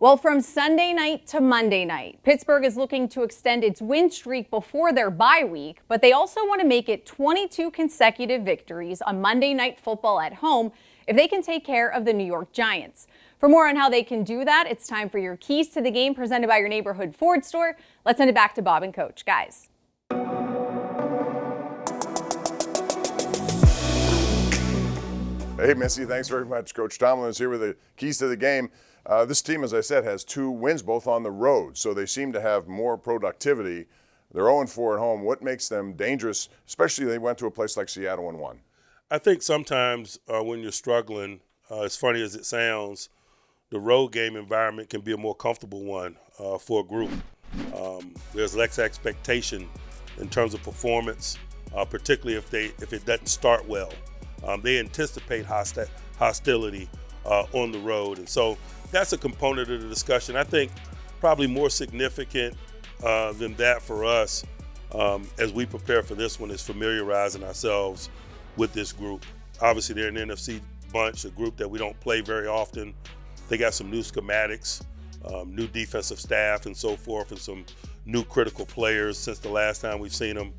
Well, from Sunday night to Monday night, Pittsburgh is looking to extend its win streak before their bye week, but they also want to make it 22 consecutive victories on Monday Night Football at home if they can take care of the New York Giants. For more on how they can do that, it's time for your Keys to the Game presented by your neighborhood Ford store. Let's send it back to Bob and Coach. Guys. Hey, Missy, thanks very much. Coach Tomlin is here with the keys to the game. This team, as I said, has 2 wins, both on the road, so they seem to have more productivity. They're 0-4 at home. What makes them dangerous, especially they went to a place like Seattle and won? I think sometimes when you're struggling, as funny as it sounds, the road game environment can be a more comfortable one for a group. There's less expectation in terms of performance, particularly if it doesn't start well. They anticipate hostility on the road. And so that's a component of the discussion. I think probably more significant than that for us as we prepare for this one is familiarizing ourselves with this group. Obviously, they're an NFC bunch, a group that we don't play very often. They got some new schematics, new defensive staff and so forth, and some new critical players since the last time we've seen them.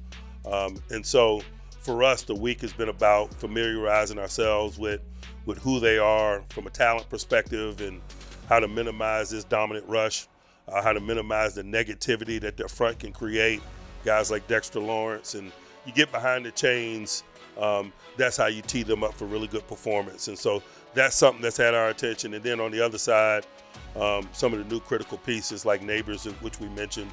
And so for us, the week has been about familiarizing ourselves with who they are from a talent perspective and how to minimize this dominant rush, how to minimize the negativity that their front can create, guys like Dexter Lawrence. And you get behind the chains, that's how you tee them up for really good performance. And so that's something that's had our attention. And then on the other side, some of the new critical pieces like Neighbors, which we mentioned,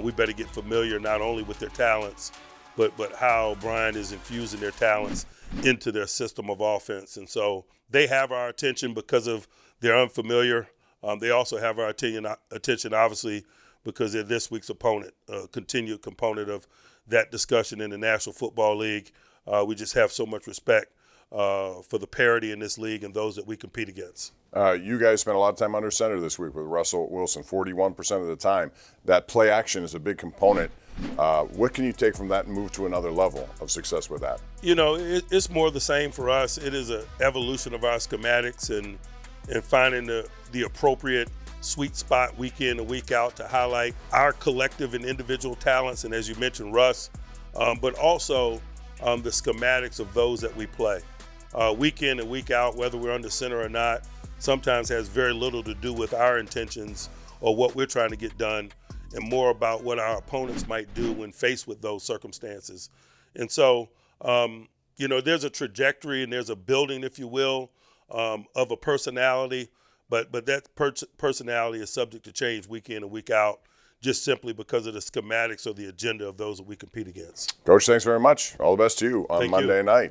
we better get familiar not only with their talents, but how Brian is infusing their talents into their system of offense. And so they have our attention because of their unfamiliar. They also have our attention, obviously, because they're this week's opponent, a continued component of that discussion in the National Football League. We just have so much respect for the parity in this league and those that we compete against. You guys spent a lot of time under center this week with Russell Wilson, 41% of the time. That play action is a big component. What can you take from that and move to another level of success with that? You know, it's more the same for us. It is an evolution of our schematics and finding the appropriate sweet spot week in and week out to highlight our collective and individual talents, and as you mentioned, Russ, but also the schematics of those that we play. Week in and week out, whether we're under center or not, sometimes has very little to do with our intentions or what we're trying to get done, and more about what our opponents might do when faced with those circumstances. And so, you know, there's a trajectory and there's a building, if you will, of a personality, but that personality is subject to change week in and week out, just simply because of the schematics or the agenda of those that we compete against. Coach, thanks very much. All the best to you on Monday night.